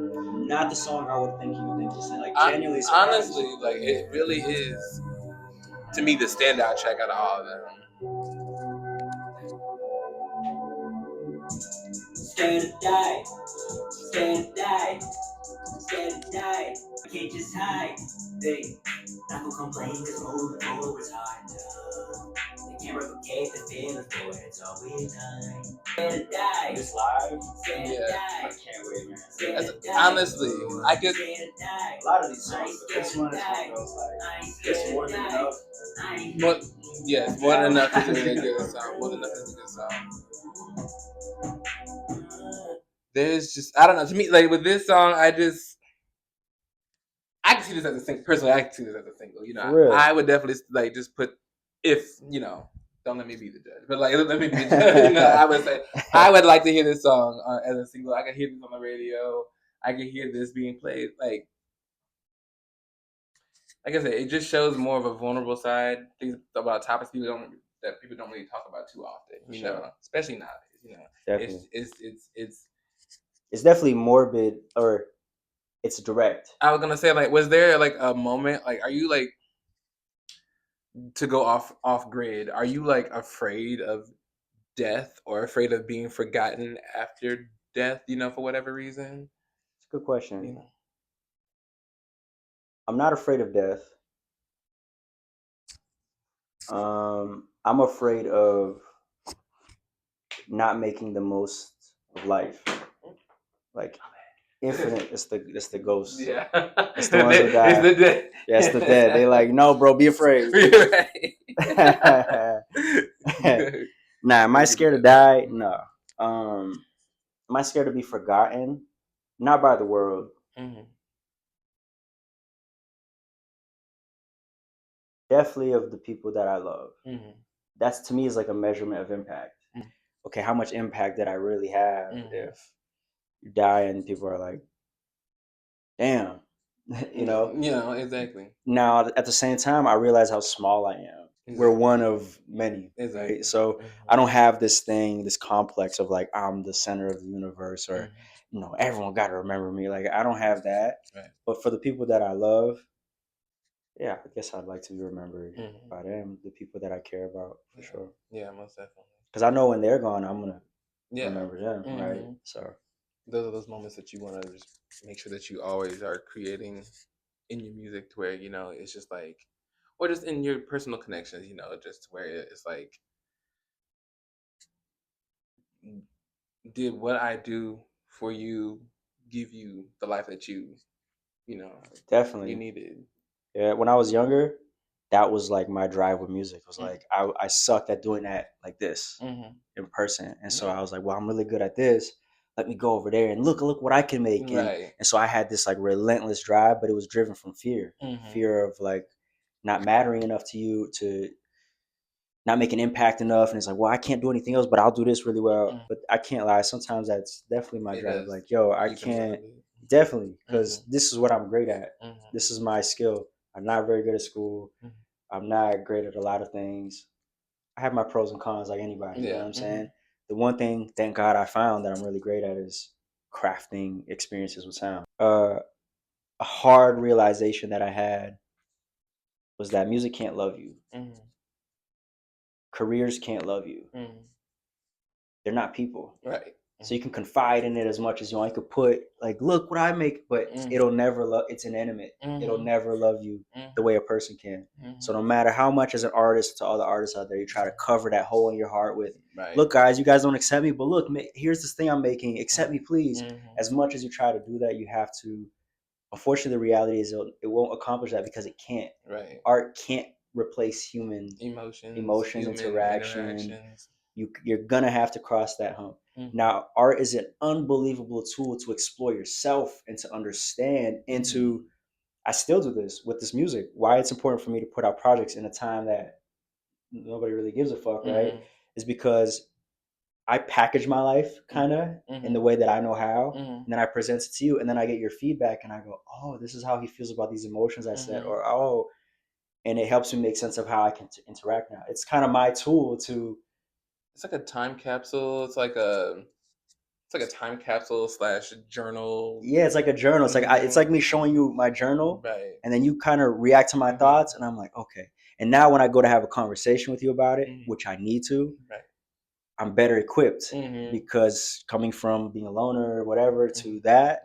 not the song I would think you would think to say. Like genuinely, honestly, like it really is to me the standout track out of all of them. Scared to die, scared to die, scared to die. I can't just hide. Hey, not gonna complain cause moving forward's hard enough. They can't replicate the feeling for it, it's all we've done. Scared to die. This live? Scared to die. I can't wait, man. Honestly, I could. A lot of these songs, but this one is one of those like it's more than enough. But yes, more than enough is a really good song. More than enough is a good song. There's just I don't know. To me, like with this song, I can see this as a single. Personally, I can see this as a single. You know, I would definitely like just put if you know. Don't let me be the judge, but like let me be the judge. You know, I would say I would like to hear this song as a single. I can hear this on the radio. I can hear this being played. Like I said, it just shows more of a vulnerable side. Things about topics people don't really talk about too often. You know, especially nowadays. You know, definitely. It's definitely morbid or it's direct. I was gonna say, like, was there like a moment? Like, are you like to go off grid? Are you like afraid of death or afraid of being forgotten after death? You know, for whatever reason. It's a good question. You know. I'm not afraid of death. I'm afraid of not making the most of life. Like infinite, it's the ghost. Yeah. It's the ones who die. It's the dead. Yeah, it's the dead. They like, no, bro, be afraid. Nah, am I scared to die? No. Am I scared to be forgotten? Not by the world. Definitely of the people that I love. That's to me is like a measurement of impact. Okay, how much impact did I really have if you die and people are like, damn, you know? Exactly. Now, at the same time, I realize how small I am. We're one of many, right? So I don't have this thing, this complex of like I'm the center of the universe, or everyone got to remember me. Like I don't have that. Right. But for the people that I love, yeah, I guess I'd like to be remembered by them, the people that I care about, for sure. Yeah, most definitely. Because I know when they're gone, I'm gonna remember them, right? So those are those moments that you want to just make sure that you always are creating in your music, to where it's just like, or just in your personal connections, just where it's like, did what I do for you give you the life that you definitely you needed? Yeah, when I was younger, that was like my drive with music. It was like I sucked at doing that like this in person, and so I was like, well, I'm really good at this. Let me go over there and look what I can make. And so I had this like relentless drive, but it was driven from fear, fear of like not mattering enough to you, to not make an impact enough. And it's like, well, I can't do anything else, but I'll do this really well. But I can't lie. Sometimes that's definitely my drive. does. Like, yo, I can't. Definitely, because this is what I'm great at. This is my skill. I'm not very good at school. I'm not great at a lot of things. I have my pros and cons like anybody. You know what I'm saying? The one thing, thank God, I found that I'm really great at is crafting experiences with sound. A hard realization that I had was that music can't love you. Careers can't love you. They're not people. Right. So you can confide in it as much as you want. You could put like, look what I make, but it'll never love. It's inanimate. It'll never love you the way a person can. So no matter how much as an artist to all the artists out there, you try to cover that hole in your heart with, look, guys, you guys don't accept me, but look, here's this thing I'm making. Accept me, please. As much as you try to do that, you have to. Unfortunately, the reality is it won't accomplish that because it can't. Right. Art can't replace human emotion, interactions. You're gonna have to cross that hump. Now, art is an unbelievable tool to explore yourself and to understand and to. I still do this with this music. Why it's important for me to put out projects in a time that nobody really gives a fuck, right? Is because I package my life kind of in the way that I know how, and then I present it to you, and then I get your feedback, and I go, oh, this is how he feels about these emotions I said, or oh, and it helps me make sense of how I can interact now. It's kind of my tool to. It's like a time capsule. It's like a time capsule / journal. Yeah, it's like a journal. It's like it's like me showing you my journal, right? And then you kind of react to my thoughts, and I'm like, okay. And now when I go to have a conversation with you about it, which I need to, I'm better equipped because coming from being a loner or whatever to that,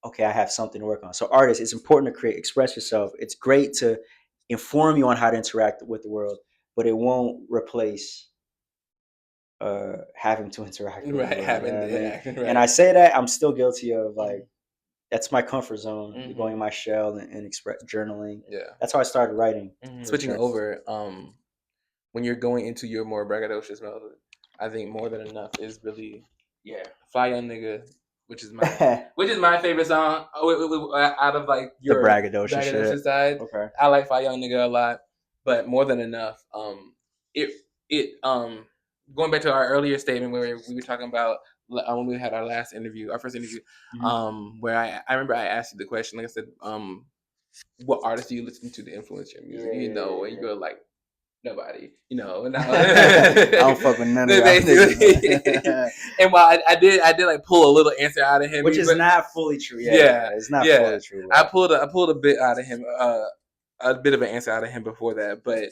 okay, I have something to work on. So artists, it's important to express yourself. It's great to inform you on how to interact with the world, but it won't replace having to interact with the world. And I say that I'm still guilty of like, that's my comfort zone, going in my shell and journaling. Yeah. That's how I started writing. Switching over, when you're going into your more braggadocious mode, I think More Than Enough is really Fly Young Nigga, which is my favorite song out of like your the braggadocious side. Okay. I like Fly Young Nigga a lot, but More Than Enough, going back to our earlier statement where we were talking about when we had our first interview, where I remember I asked you the question, like I said, what artists do you listen to influence your music? And you go like, nobody, And I don't fuck with none of y'all. And while I did like pull a little answer out of him, which is not fully true. Yeah, it's not fully true. Right? I pulled a bit out of him, a bit of an answer out of him before that, but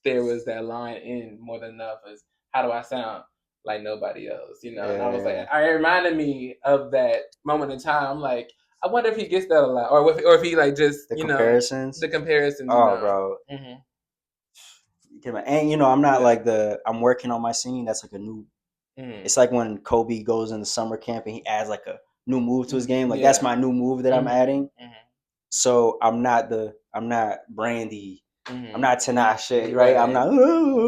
there was that line in More Than Enough is, how do I sound like nobody else? And I was like, it reminded me of that moment in time. I'm like, I wonder if he gets that a lot, or if he like just the comparisons. The comparisons. Oh, bro. And I'm not like I'm working on my singing. That's like a new Mhm. It's like when Kobe goes into summer camp and he adds like a new move to his game. Like Yeah. that's my new move that I'm Mhm. adding. Mhm. So I'm not Brandy. Mhm. I'm not Tinashe, right? I'm not.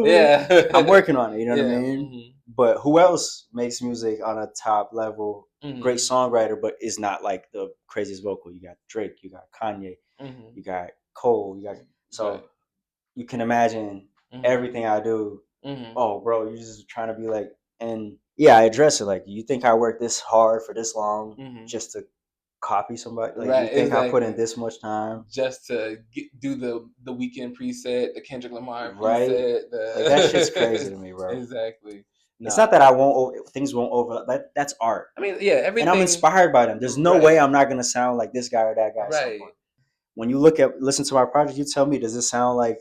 Yeah. I'm working on it. You know what I Yeah. mean? Mhm. But who else makes music on a top level? Great Mhm. songwriter, but is not like the craziest vocal. You got Drake, you got Kanye, Mhm. you got Cole, you got so Right. you can imagine Mhm. everything I do. Mhm. Oh, bro, you're just trying to be like, and yeah, I address it like, you think I worked this hard for this long Mhm. just to copy somebody? Like, Right, you think I put in exactly. this much time? Just to do the weekend preset, the Kendrick Lamar Right? preset, Like that shit's crazy to me, bro. exactly. It's Nah, not that I won't things won't overlap. That's art. I mean, yeah, And I'm everything. inspired by them. There's no way I'm not gonna sound like this guy or that guy at some Right. point. When you listen to my project, you tell me, does this sound like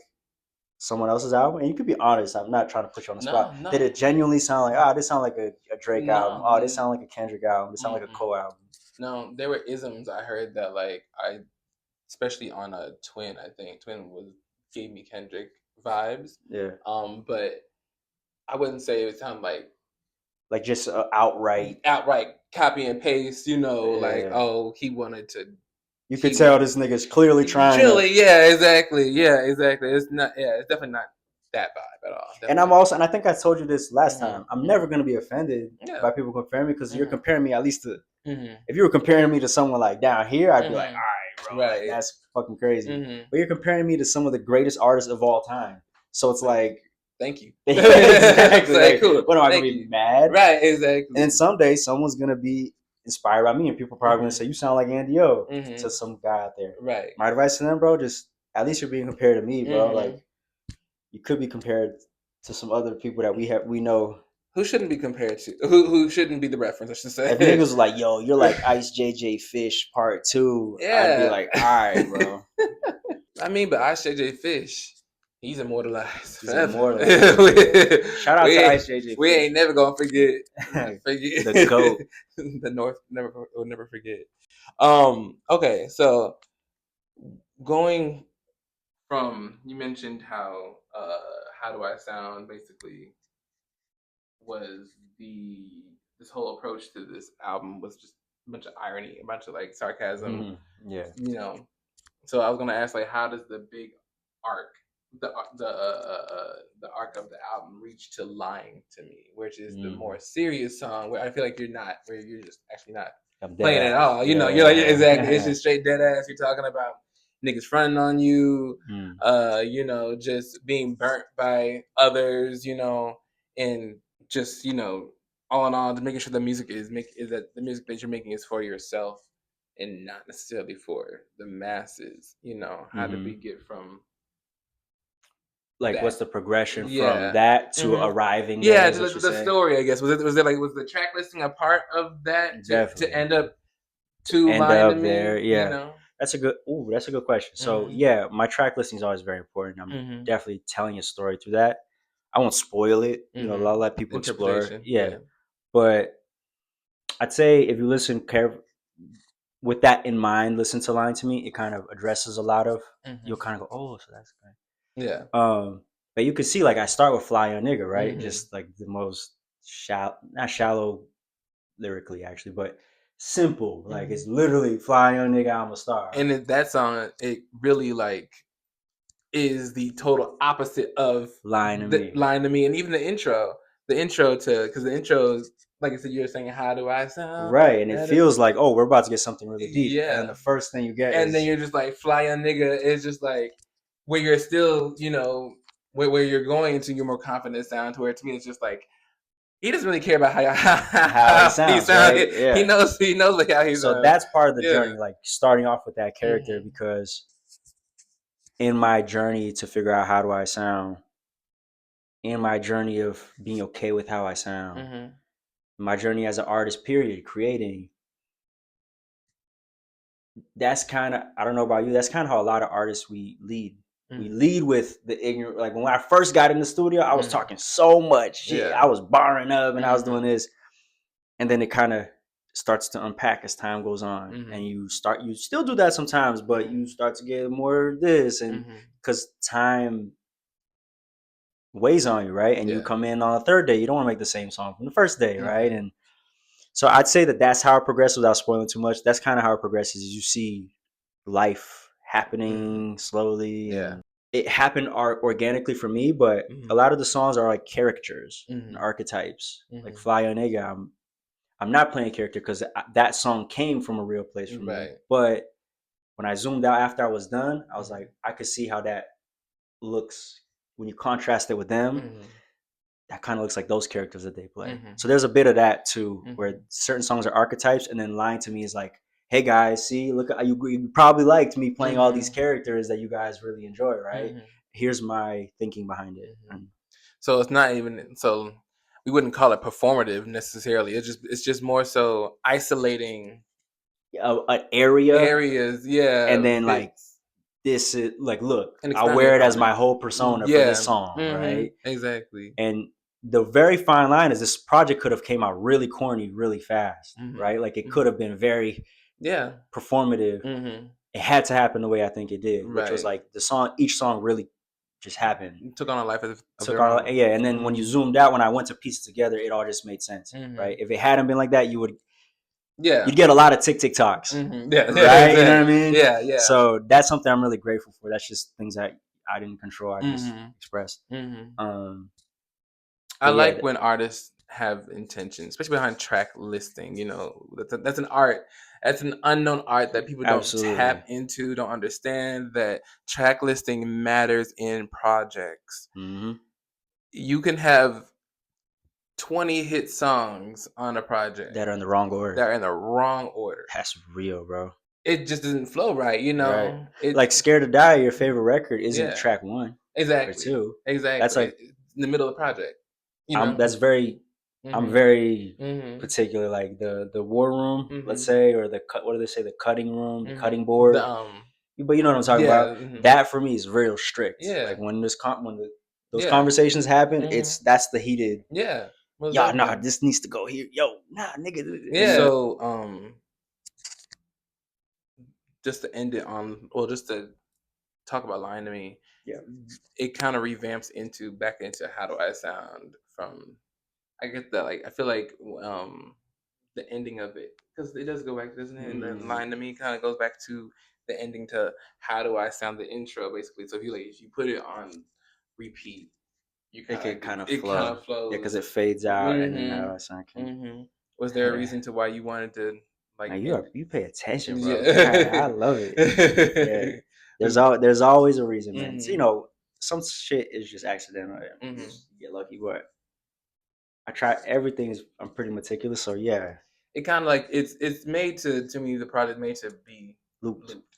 someone else's album? And you could be honest. I'm not trying to put you on the spot. No, Did it genuinely sound like, this sound like a Drake album? no, Oh, this sound like a Kendrick album. This sound like a mm-mm. Cole album. No. There were isms I heard that especially on a Twin. I think Twin gave me Kendrick vibes. Yeah, But I wouldn't say it sounded like just outright. copy and paste. Like, Yeah. oh, he wanted to. You could tell this nigga's clearly trying to. Yeah, exactly. Yeah, exactly. It's not. Yeah, it's definitely not that vibe at all. And I'm Definitely. also, and I think I told you this last Mhm, time. I'm mhm. never gonna be offended Yeah. by people comparing me because you're Mhm. comparing me at least to. Mhm. If you were comparing me to someone like down here, I'd be like, Mhm. all right, bro, Right. like, that's fucking crazy. Mhm. But you're comparing me to some of the greatest artists of all time, so it's like, Thank you. exactly. Like, Like, cool. what am I Thank gonna be you. mad? Right. Exactly. And someday someone's gonna be inspired by me, and people are probably gonna Mhm. say, "You sound like Andy O" Mhm. to some guy out there. Right. My advice to them, bro, just at least you're being compared to me, bro. Mhm. Like you could be compared to some other people that we know. Who shouldn't be compared to? Who shouldn't be the reference? I should say. If niggas was like, "Yo, you're like Ice JJ Fish Part 2," I'd be Yeah. like, "All right, bro." I mean, but Ice JJ Fish, he's immortalized. He's forever. immortalized. Shout out to Ice JJ We Fish. ain't never gonna forget. The GOAT. The North will never forget. Okay, so going from, you mentioned how do I sound basically was this whole approach to this album was just a bunch of irony, a bunch of like sarcasm, Yeah. So I was gonna ask, like, how does the big arc, the arc of the album reach to "Lying to Me," which is the more serious song where I feel like where you're just actually not playing at all. You're like, yeah, exactly. It's just straight dead ass. You're talking about niggas fronting on you, just being burnt by others, and just all in all, just making sure the music is that the music that you're making is for yourself and not necessarily for the masses. How did we get from like that? what's the progression Yeah. from that to Mhm. arriving Yeah, there? to is what the you're saying? story, I guess. Was the track listing a part of that to Definitely. end up to End Lying up to there, Me? yeah. That's a good question. So Mhm. yeah, my track listing is always very important. I'm Mhm. definitely telling a story through that. I won't spoil it. Mhm. I'll let people explore. Interpretation. Yeah. But I'd say if you listen with that in mind, listen to Lying to Me, it kind of addresses a lot of, you'll kind of go, oh, so that's great. Yeah. But you can see, like, I start with Fly Young Nigga, right? Mhm. Just like the most not shallow lyrically, actually, but simple. Like, it's literally Fly Young Nigga, I'm a star. And that song, it really is the total opposite of Lying to Me. And even the intro because the intro is, like I said, you're saying, how do I sound? Right, and it feels like, oh, we're about to get something really deep. Yeah. And then the first thing you get and then you're just like, Fly Young Nigga is just like where you're still, where you're going into your more confident sound, to where, to me, it's just like, he doesn't really care about how he sounds. Right? Yeah. He knows like how he sounds. So that's part of the journey, like starting off with that character, because in my journey to figure out how do I sound, in my journey of being okay with how I sound, my journey as an artist, period, creating, that's kind of, I don't know about you, that's kind of how a lot of artists we lead. We lead with the ignorant. Like when I first got in the studio, I was talking so much shit. I was barring up and I was doing this. And then it kind of starts to unpack as time goes on. And you still do that sometimes, but you start to get more of this. And because time weighs on you, right? And you Yeah. come in on the third day, you don't want to make the same song from the first day, right? Mhm. And so I'd say that that's how it progresses without spoiling too much. That's kind of how it progresses. Is you see life happening slowly, Yeah. and it happened organically for me. But a Mhm. lot of the songs are like characters and Mhm. archetypes. Like Mhm. Fly Yo Nigga, I'm not playing a character because that song came from a real place for me. Right. But when I zoomed out after I was done, I was Mhm. like, I could see how that looks when you contrast it with them. Mhm. That kind of looks like those characters that they play. Mhm. So there's a bit of that too, where Mhm. certain songs are archetypes, and then Lying to Me is like, hey guys, see, look, you probably liked me playing all these Mhm. characters that you guys really enjoy, right? Mhm. Here's my thinking behind it. Mhm. So it's not even so we wouldn't call it performative necessarily. It's just more so isolating An area, areas, yeah, and then like bits this is like, look, and I'll expounding wear it as upon it. my whole persona for this Yeah. song, right? Exactly. And the very fine line is this project could have came out really corny really fast, Mhm. right? Like it could Mhm. have been very Yeah. performative. Mhm. It had to happen the way I think it did, which was Right. like each song really just happened. Took on a life of Took their on, own. yeah, and then when you zoomed out, when I went to piece it together, it all just made sense, right? Mhm. If it hadn't been like that, Yeah. you'd get a lot of tick talks, Yeah. Yeah. right? You know what I Exactly. mean? Yeah. Yeah. So that's something I'm really grateful for. That's just things that I didn't control. I just Mhm. expressed. Mhm. Um, I but yeah, like when artists have intention, especially behind track listing. You know, that's an art. That's an unknown art that people don't absolutely. tap into, don't understand that track listing matters in projects. Hmm. You can have 20 hit songs on a project That are in the wrong that order. are in the wrong order. That's real, bro. It just doesn't flow right, you Right. know? It Like Scared to Die, your favorite record isn't Yeah, track one or exactly. two. That's Exactly. like It's in the middle of the project, you know? that's very I'm Mhm. very Mhm. particular. Like the war room, let's Mhm. say, or the cut. What do they say? The cutting room, the cutting Mhm. board. But you know what I'm talking Yeah, about. mhm. That for me is real strict. Like Yeah. when those Yeah. conversations happen, Mhm. that's the heated. Yeah. Most Y'all, nah, definitely. this needs to go here. Yo, nah, nigga. Yeah. So, just to end it on, well, just to talk about Lying to Me, Yeah. it kind of revamps back into How Do I Sound from, I get that, like, I feel like, the ending of it, because it does go back, doesn't it? And then Mm, Lying to Me kind of goes back to the ending to How Do I Sound, the intro, basically. So if you put it on repeat, you it kind could of kind of it kind flow. of Yeah, because flows. it fades out, and then how do Mhm. I sound? Mhm. Was there a reason to why you wanted to like Man, end? you pay attention, bro. God, I Yeah. love it. Yeah, there's always a reason, man. So, Mhm. some shit is just accidental. You Mhm. just get lucky, but I try everything. I'm pretty meticulous, so yeah. It kind of like it's made to me, the project made to be Looped. looped.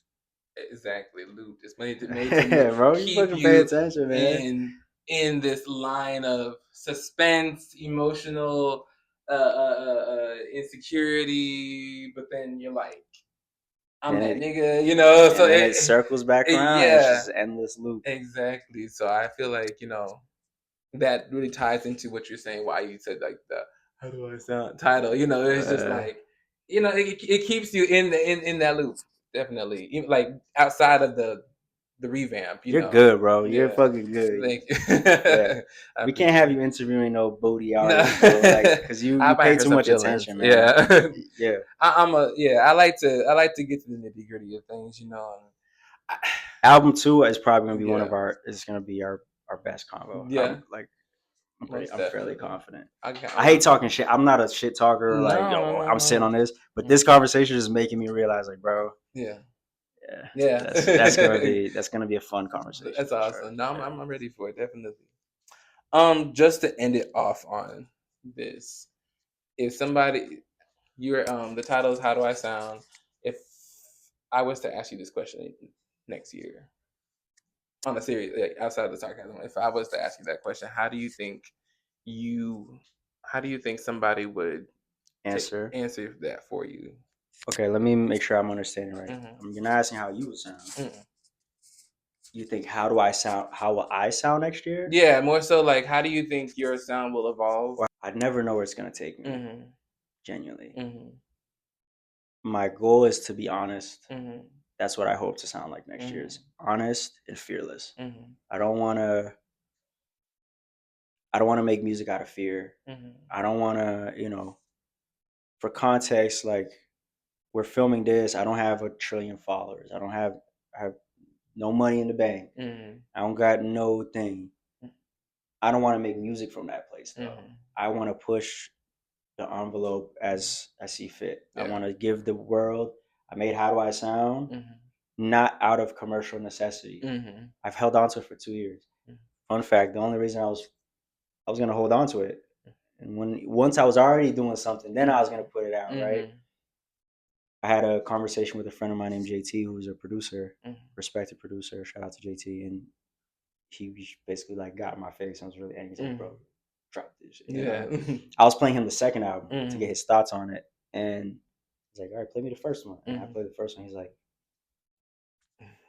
Exactly, looped. It's made to Bro, you keep fucking pay you attention, man. in this line of suspense, emotional insecurity, but then you're like, I'm Then that it nigga, you know. So and then it circles back around, and it's yeah, just an endless loop. exactly. So I feel like, that really ties into what you're saying. Why you said like the "How do I sound" title? It's just Uh, like, it keeps you in that loop. Definitely, even like outside of the revamp. you're good, bro. You're Yeah. fucking good. Thank you. Yeah. I We can't have appreciate you it. interviewing no booty No, artist, bro. Like, cause I you might pay hurt too some much feelings. attention, man. Yeah. Yeah. I like to get to the nitty gritty of things. I- Album 2 is probably gonna be yeah. our best combo. Yeah. Most I'm fairly definitely. confident. I I hate love that. talking shit. I'm not a shit talker. Like, No, no, yo, no, I'm sitting no. on this, but this Mhm. conversation is making me realize, like, bro, Yeah. yeah, Yeah. that's gonna be a fun conversation That's for sure. awesome. No, Yeah. I'm ready for it, definitely. Just to end it off on this, if somebody you're the title is How Do I Sound? If I was to ask you this question next year on a series, like outside of the sarcasm, if I was to ask you that question, you how do you think somebody would Answer. answer that for you? Okay, let me make sure I'm understanding right. Hmm. You're not asking how you would sound. Hmm. You think how do I sound? How will I sound next year? Yeah, more so like, how do you think your sound will evolve? Well, I'd never know where it's gonna take me. Hmm. Genuinely, Hmm. my goal is to be honest. Hmm. That's what I hope to sound like next year. Hmm. Is honest and fearless. Hmm. I don't want to I don't want to make music out of fear. I don't want to, for context, like we're filming this. I don't have 1 trillion followers. I have no money in the bank. I don't got no thing. I don't want to make music from that place though. I want to push the envelope as I see fit. I want to give the world. I made How Do I Sound? Not out of commercial necessity. I've held on to it for 2 years. Fun fact: the only reason I was gonna hold on to it, and once I was already doing something, then I was gonna put it out. Right. I had a conversation with a friend of mine named JT, who's a producer, respected producer. Shout out to JT, and he basically like got in my face. I was really angry. He's like, bro, drop this shit. Yeah. I was playing him the second album to get his thoughts on it, and he's like, all right, play me the first one. And I played the first one. He's like,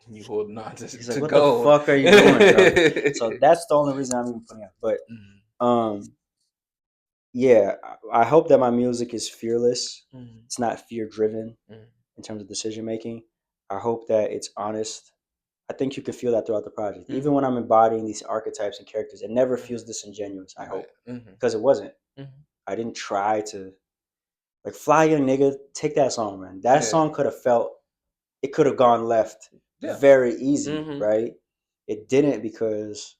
you holding on to, he's like, to what go. the fuck are you doing, bro? So that's the only reason I'm even putting it out. But yeah, I hope that my music is fearless. It's not fear driven in terms of decision making. I hope that it's honest. I think you can feel that throughout the project. Even when I'm embodying these archetypes and characters, it never feels disingenuous, I hope. Because it wasn't. I didn't try to, like, Fly Young Nigga, take that song, man. That song could have gone left very easy, right? It didn't, because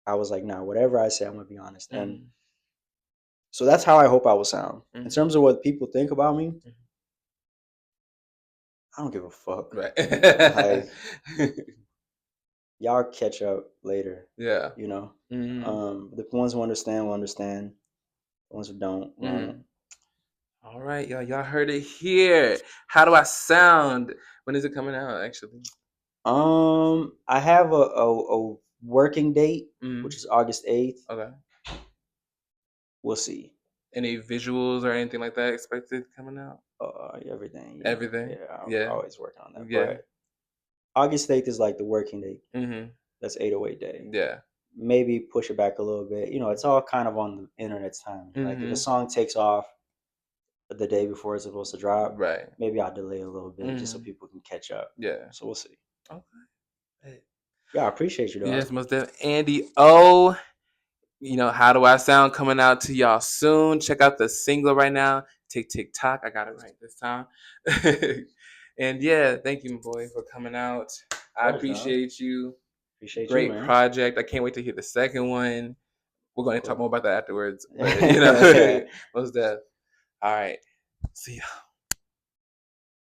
I was like, nah, whatever I say, I'm going to be honest. And so that's how I hope I will sound. In terms of what people think about me, I don't give a fuck. Right. Like, y'all catch up later. Yeah. The ones who understand will understand. The ones who don't. All right, y'all heard it here. How Do I Sound? When is it coming out, actually? I have a working date, which is August 8th. Okay. We'll see. Any visuals or anything like that expected coming out? Everything. Everything? Yeah, I'm always working on that. Yeah. But August 8th is like the working date. That's 808 day. Yeah. Maybe push it back a little bit. It's all kind of on the internet's time. Like if a song takes off the day before it's supposed to drop, right? Maybe I'll delay a little bit just so people can catch up. Yeah. So we'll see. Okay. Yeah, I appreciate you, dog. Yes, most definitely. Andy O. How Do I Sound coming out to y'all soon. Check out the single right now. TikTok. I got it right this time. And yeah, thank you, my boy, for coming out. I appreciate you. Appreciate Great you, man. project. I can't wait to hear the second one. We're going to talk more about that afterwards. But, most definitely. All right. See ya.